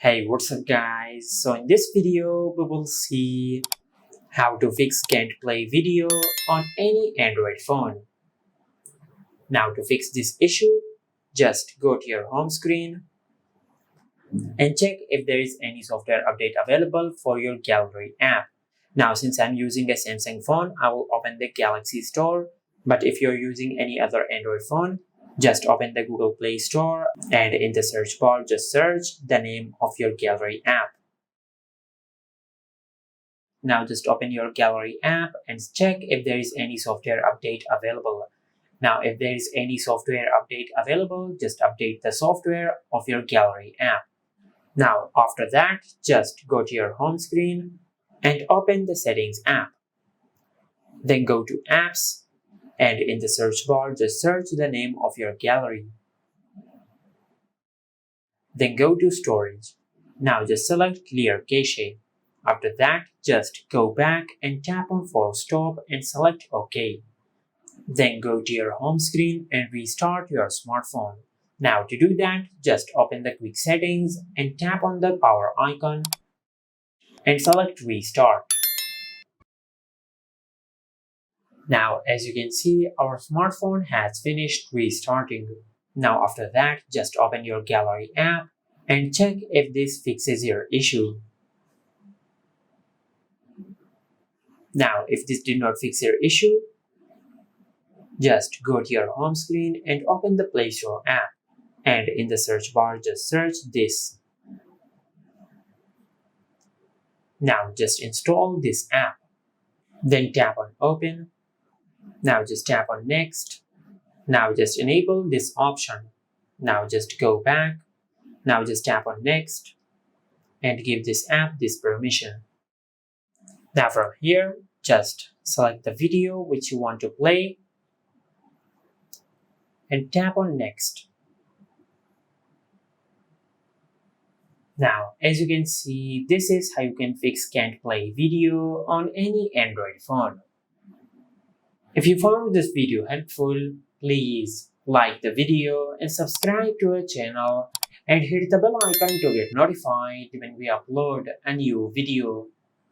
Hey, what's up guys? So in this video, we will see how to fix can't play video on any Android phone. Now to fix this issue, just go to your home screen and check if there is any software update available for your gallery app. Now since I'm using a Samsung phone, I will open the Galaxy Store. But if you're using any other Android phone, just open the Google Play Store and in the search bar, just search the name of your gallery app. Now just open your gallery app and check if there is any software update available. Now if there is any software update available, just update the software of your gallery app. Now after that, just go to your home screen and open the settings app. Then go to apps and in the search bar, just search the name of your gallery. Then go to storage. Now just select clear cache. After that, just go back and tap on force stop and select OK. Then go to your home screen and restart your smartphone. Now to do that, just open the quick settings and tap on the power icon and select restart. Now as you can see, our smartphone has finished restarting. Now after that, just open your gallery app and check if this fixes your issue. Now, if this did not fix your issue, just go to your home screen and open the Play Store app. And in the search bar, just search this. Now, just install this app. Then tap on Open. Now, just tap on Next. Now, just enable this option. Now, just go back. Now, just tap on Next and give this app this permission. Now from here, just select the video which you want to play and tap on Next. Now, as you can see, this is how you can fix can't play video on any Android phone. If you found this video helpful, please like the video and subscribe to our channel and hit the bell icon to get notified when we upload a new video.